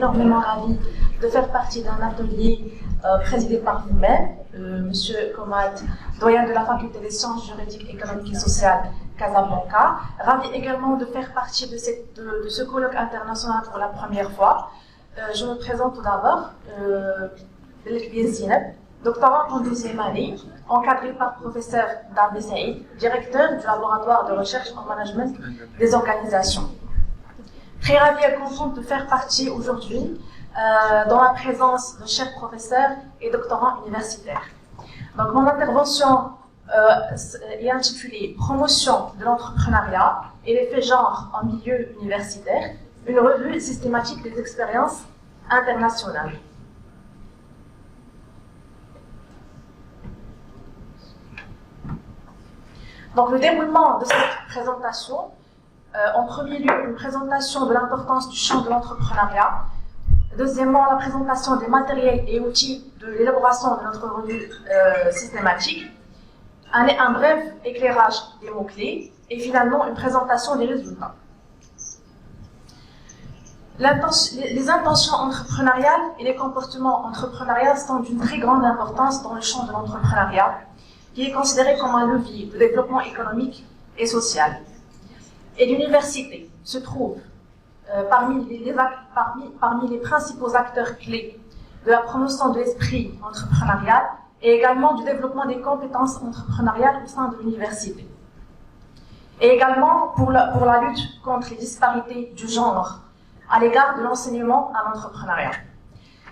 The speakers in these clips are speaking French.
énormément ravie de faire partie d'un atelier présidé par vous-même, Monsieur Komad, doyen de la faculté des sciences juridiques, économiques et sociales Casablanca. Ravi également de faire partie de ce colloque international pour la première fois. Je me présente tout d'abord, Zineb, doctorante en deuxième année, encadrée par professeur Darbi Saïd, directeur du laboratoire de recherche en management des organisations. Très ravie et contente de faire partie aujourd'hui dans la présence de chers professeurs et doctorants universitaires. Donc mon intervention est intitulée Promotion de l'entrepreneuriat et l'effet genre en milieu universitaire, une revue systématique des expériences internationales. Donc le déroulement de cette présentation, en premier lieu une présentation de l'importance du champ de l'entrepreneuriat, deuxièmement la présentation des matériels et outils de l'élaboration de notre revue systématique, un bref éclairage des mots-clés et finalement une présentation des résultats. Les intentions entrepreneuriales et les comportements entrepreneuriaux sont d'une très grande importance dans le champ de l'entrepreneuriat, qui est considéré comme un levier de développement économique et social. Et l'université se trouve parmi les principaux acteurs clés de la promotion de l'esprit entrepreneurial et également du développement des compétences entrepreneuriales au sein de l'université. Et également pour la lutte contre les disparités du genre à l'égard de l'enseignement à l'entrepreneuriat.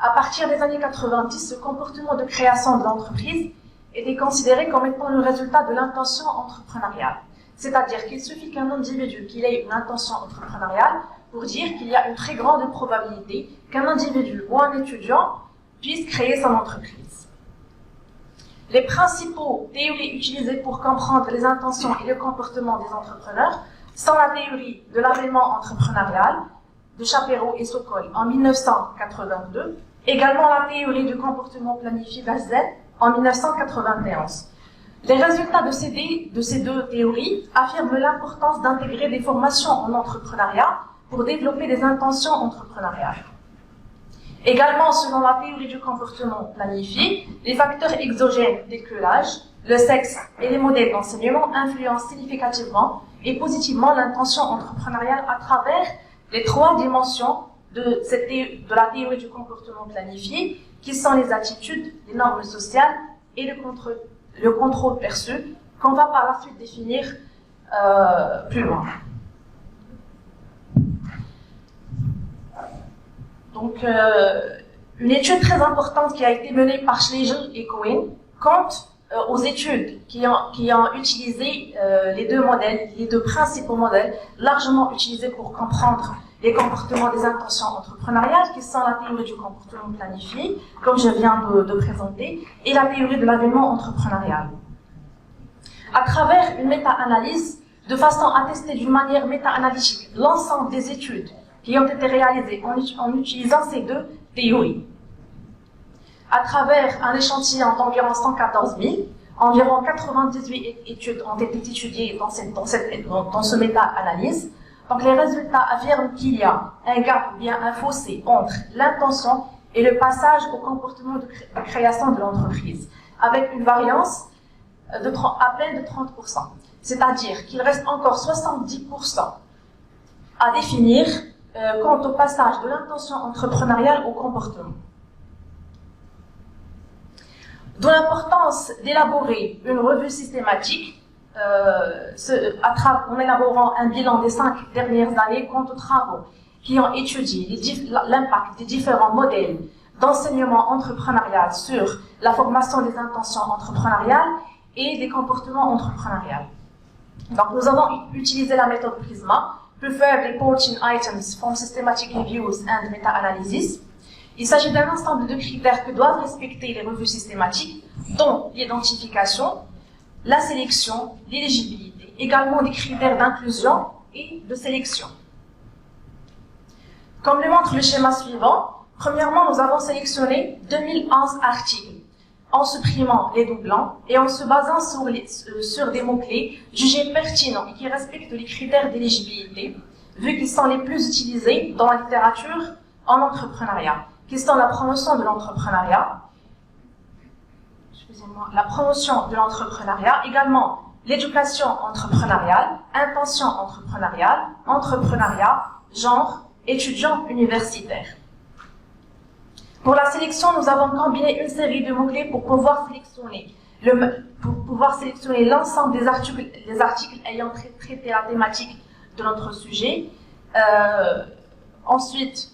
À partir des années 90, ce comportement de création de l'entreprise était considéré comme étant le résultat de l'intention entrepreneuriale. C'est-à-dire qu'il suffit qu'un individu qu'il ait une intention entrepreneuriale pour dire qu'il y a une très grande probabilité qu'un individu ou un étudiant puisse créer son entreprise. Les principaux théories utilisées pour comprendre les intentions et le comportement des entrepreneurs sont la théorie de l'avènement entrepreneurial de Shapiro et Sokol en 1982, également la théorie du comportement planifié d'Azel en 1991. Les résultats de ces deux théories affirment l'importance d'intégrer des formations en entrepreneuriat pour développer des intentions entrepreneuriales. Également, selon la théorie du comportement planifié, les facteurs exogènes tels que l'âge, le sexe et les modèles d'enseignement influencent significativement et positivement l'intention entrepreneuriale à travers les trois dimensions de la théorie du comportement planifié, qui sont les attitudes, les normes sociales et le contrôle perçu, qu'on va par la suite définir plus loin. Donc, une étude très importante qui a été menée par Schlegel et Cohen compte aux études qui ont utilisé les deux principaux modèles largement utilisés pour comprendre les comportements des intentions entrepreneuriales, qui sont la théorie du comportement planifié, comme je viens de présenter, et la théorie de l'avènement entrepreneurial. À travers une méta-analyse, de façon à tester d'une manière méta-analytique l'ensemble des études qui ont été réalisées en utilisant ces deux théories. À travers un échantillon d'environ 114 000, environ 98 études ont été étudiées dans ce méta-analyse. Donc les résultats affirment qu'il y a un gap ou bien un fossé entre l'intention et le passage au comportement de création de l'entreprise, avec une variance à peine de 30%. C'est-à-dire qu'il reste encore 70% à définir quant au passage de l'intention entrepreneuriale au comportement. D'où l'importance d'élaborer une revue systématique en élaborant un bilan des 5 dernières années quant aux travaux qui ont étudié l'impact des différents modèles d'enseignement entrepreneurial sur la formation des intentions entrepreneuriales et des comportements entrepreneuriaux. Donc nous avons utilisé la méthode PRISMA, Preferred Reporting Items from Systematic Reviews and Meta-Analysis. Il s'agit d'un ensemble de critères que doivent respecter les revues systématiques, dont l'identification, la sélection, l'éligibilité, également des critères d'inclusion et de sélection. Comme le montre le schéma suivant, premièrement, nous avons sélectionné 2011 articles en supprimant les doublons et en se basant sur des mots-clés jugés pertinents et qui respectent les critères d'éligibilité, vu qu'ils sont les plus utilisés dans la littérature en entrepreneuriat, qui sont la promotion de l'entrepreneuriat, la promotion de l'entrepreneuriat, également l'éducation entrepreneuriale, intention entrepreneuriale, entrepreneuriat, genre, étudiant universitaire. Pour la sélection, nous avons combiné une série de mots-clés pour pouvoir sélectionner l'ensemble des articles ayant traité la thématique de notre sujet. Ensuite,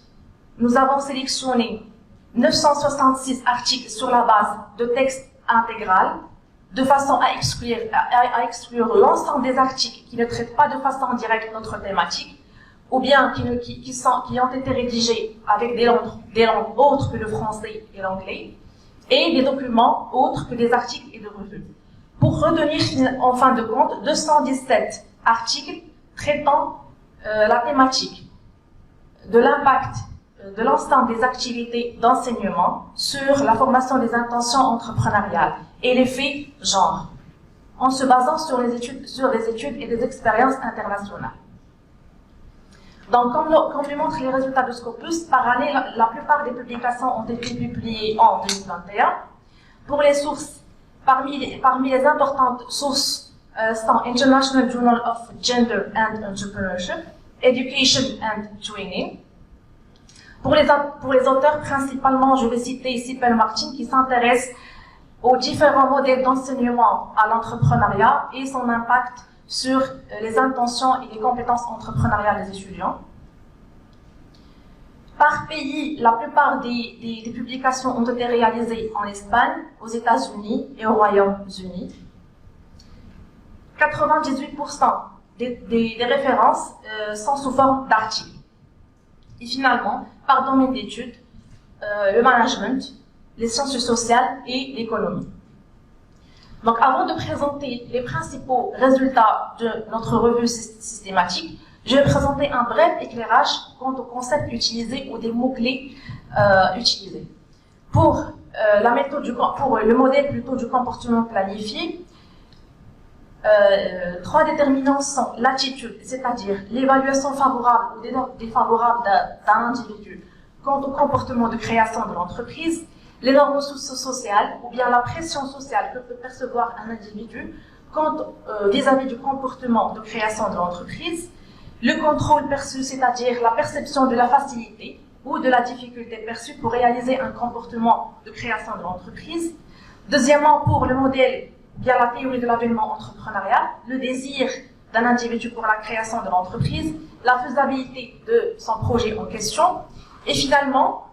nous avons sélectionné 966 articles sur la base de textes intégral, de façon à exclure l'ensemble des articles qui ne traitent pas de façon directe notre thématique, ou bien qui ont été rédigés avec des langues autres que le français et l'anglais, et des documents autres que des articles et des revues. Pour retenir en fin de compte 217 articles traitant la thématique de l'impact de l'ensemble des activités d'enseignement sur la formation des intentions entrepreneuriales et l'effet genre, en se basant sur des études et des expériences internationales. Donc, comme le montrent les résultats de Scopus, par année, la plupart des publications ont été publiées en 2021. Pour les sources, parmi les importantes sources sont International Journal of Gender and Entrepreneurship, Education and Training. Pour les auteurs, principalement, je vais citer ici Paul Martin, qui s'intéresse aux différents modèles d'enseignement à l'entrepreneuriat et son impact sur les intentions et les compétences entrepreneuriales des étudiants. Par pays, la plupart des publications ont été réalisées en Espagne, aux États-Unis et au Royaume-Uni. 98% des références sont sous forme d'articles. Et finalement, par domaine d'études, le management, les sciences sociales et l'économie. Donc, avant de présenter les principaux résultats de notre revue systématique, je vais présenter un bref éclairage quant aux concepts utilisés ou des mots-clés utilisés. Pour le modèle plutôt du comportement planifié, 3 déterminants sont l'attitude, c'est-à-dire l'évaluation favorable ou défavorable d'un individu quant au comportement de création de l'entreprise, les normes sociales ou bien la pression sociale que peut percevoir un individu vis-à-vis du comportement de création de l'entreprise, le contrôle perçu, c'est-à-dire la perception de la facilité ou de la difficulté perçue pour réaliser un comportement de création de l'entreprise. Deuxièmement, pour le modèle via la théorie de l'avènement entrepreneurial, le désir d'un individu pour la création de l'entreprise, la faisabilité de son projet en question, et finalement,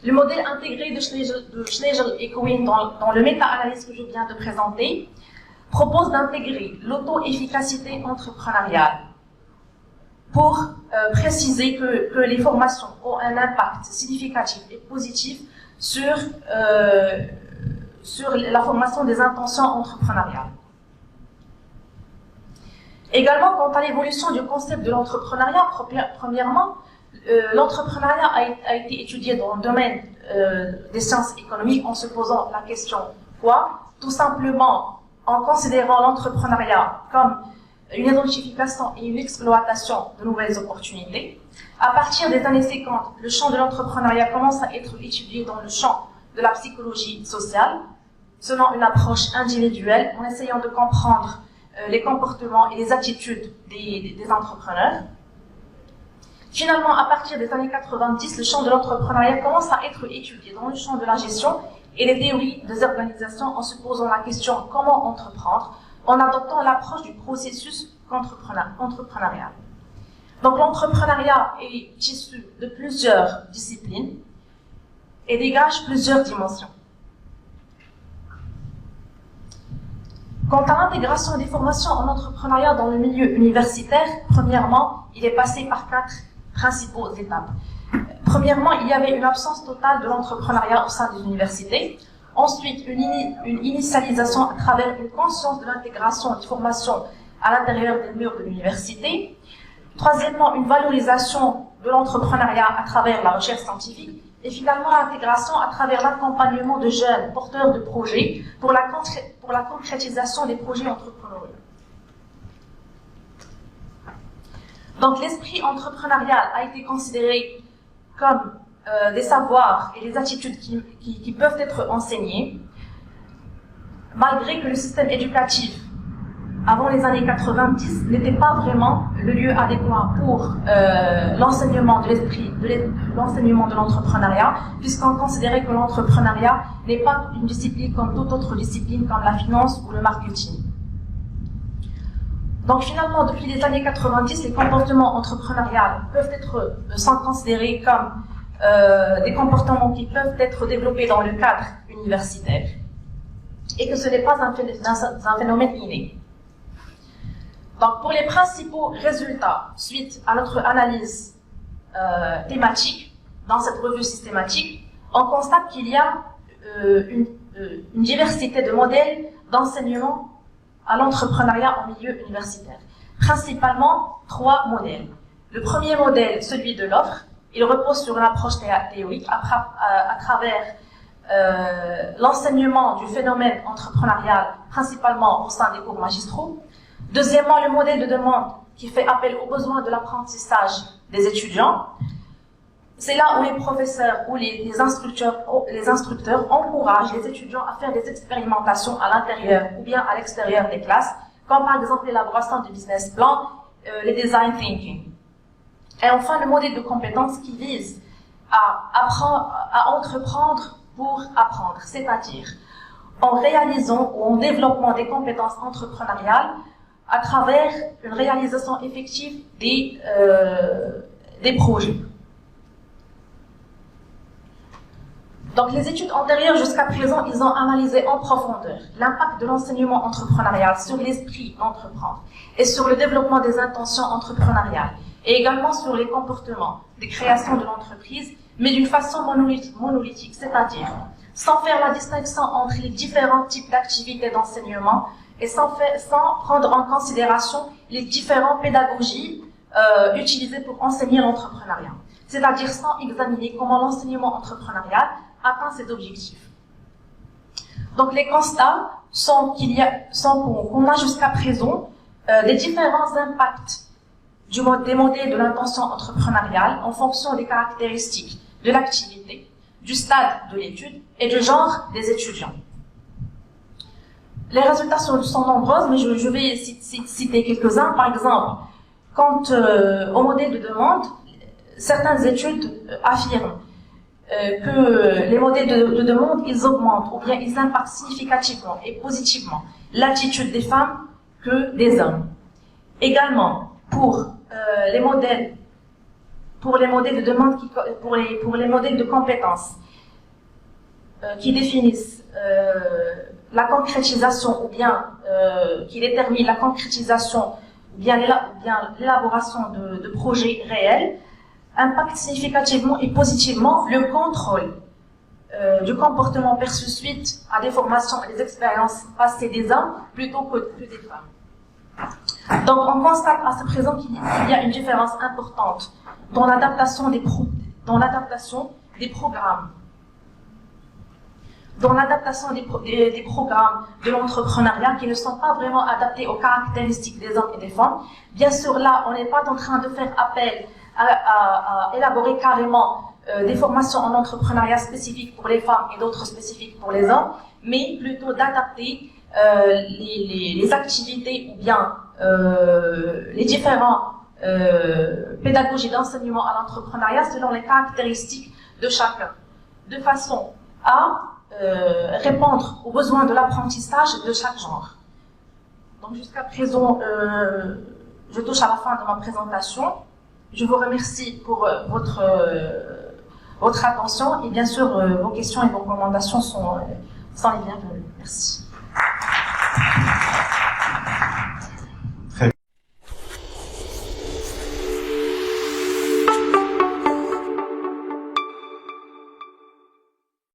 le modèle intégré de Schlegel et Cohen dans le méta-analyse que je viens de présenter propose d'intégrer l'auto-efficacité entrepreneuriale pour préciser que les formations ont un impact significatif et positif sur la formation des intentions entrepreneuriales. Également, quant à l'évolution du concept de l'entrepreneuriat, premièrement, l'entrepreneuriat a été étudié dans le domaine des sciences économiques en se posant la question quoi? Tout simplement en considérant l'entrepreneuriat comme une identification et une exploitation de nouvelles opportunités. À partir des années 50, le champ de l'entrepreneuriat commence à être étudié dans le champ de la psychologie sociale, selon une approche individuelle, en essayant de comprendre les comportements et les attitudes des entrepreneurs. Finalement, à partir des années 90, le champ de l'entrepreneuriat commence à être étudié dans le champ de la gestion et les théories des organisations en se posant la question comment entreprendre, en adoptant l'approche du processus entrepreneurial. Donc l'entrepreneuriat est issu de plusieurs disciplines et dégage plusieurs dimensions. Quant à l'intégration des formations en entrepreneuriat dans le milieu universitaire, premièrement, il est passé par 4 principales étapes. Premièrement, il y avait une absence totale de l'entrepreneuriat au sein des universités. Ensuite, une initialisation à travers une conscience de l'intégration des formations à l'intérieur des murs de l'université. Troisièmement, une valorisation de l'entrepreneuriat à travers la recherche scientifique. Et finalement, l'intégration à travers l'accompagnement de jeunes porteurs de projets pour la concrétisation des projets entrepreneuriaux. Donc, l'esprit entrepreneurial a été considéré comme des savoirs et des attitudes qui peuvent être enseignées, malgré que le système éducatif, avant les années 90, n'était pas vraiment le lieu adéquat pour l'enseignement de l'esprit, l'enseignement de l'entrepreneuriat, puisqu'on considérait que l'entrepreneuriat n'est pas une discipline comme toute autre discipline, comme la finance ou le marketing. Donc finalement, depuis les années 90, les comportements entrepreneuriaux sont considérés comme des comportements qui peuvent être développés dans le cadre universitaire, et que ce n'est pas un phénomène inné. Donc, pour les principaux résultats, suite à notre analyse thématique, dans cette revue systématique, on constate qu'il y a une diversité de modèles d'enseignement à l'entrepreneuriat en milieu universitaire. Principalement, 3 modèles. Le premier modèle, celui de l'offre, il repose sur une approche théorique à travers l'enseignement du phénomène entrepreneurial, principalement au sein des cours magistraux. Deuxièmement, le modèle de demande qui fait appel aux besoins de l'apprentissage des étudiants. C'est là où les professeurs ou les instructeurs encouragent les étudiants à faire des expérimentations à l'intérieur ou bien à l'extérieur des classes, comme par exemple l'élaboration de business plans, les design thinking. Et enfin, le modèle de compétences qui vise à entreprendre pour apprendre, c'est-à-dire en réalisant ou en développant des compétences entrepreneuriales à travers une réalisation effective des projets. Donc, les études antérieures jusqu'à présent, ils ont analysé en profondeur l'impact de l'enseignement entrepreneurial sur l'esprit d'entreprendre et sur le développement des intentions entrepreneuriales et également sur les comportements de création de l'entreprise, mais d'une façon monolithique, c'est-à-dire sans faire la distinction entre les différents types d'activités d'enseignement et sans prendre en considération les différentes pédagogies utilisées pour enseigner l'entrepreneuriat, c'est-à-dire sans examiner comment l'enseignement entrepreneurial atteint ses objectifs. Donc les constats sont qu'on a jusqu'à présent des différents impacts des modèles de l'intention entrepreneuriale en fonction des caractéristiques de l'activité, du stade de l'étude et du genre des étudiants. Les résultats sont nombreux, mais je vais citer quelques-uns. Par exemple, quant au modèle de demande, certaines études affirment que les modèles de demande, ils augmentent ou bien ils impactent significativement et positivement l'attitude des femmes que des hommes. Également, pour les modèles de demande, pour les modèles de compétences qui définissent la concrétisation ou bien qui déterminent la concrétisation ou bien l'élaboration de projets réels, impacte significativement et positivement le contrôle du comportement perçu suite à des formations et des expériences passées des hommes plutôt que des femmes. Donc on constate à ce présent qu'il y a une différence importante dans l'adaptation des programmes, dans l'adaptation des programmes de l'entrepreneuriat qui ne sont pas vraiment adaptés aux caractéristiques des hommes et des femmes. Bien sûr, là, on n'est pas en train de faire appel à élaborer carrément des formations en entrepreneuriat spécifiques pour les femmes et d'autres spécifiques pour les hommes, mais plutôt d'adapter les activités ou bien les différents pédagogies d'enseignement à l'entrepreneuriat selon les caractéristiques de chacun, de façon à répondre aux besoins de l'apprentissage de chaque genre. Donc jusqu'à présent, je touche à la fin de ma présentation. Je vous remercie pour votre attention et bien sûr vos questions et vos recommandations sont les bienvenues. Merci.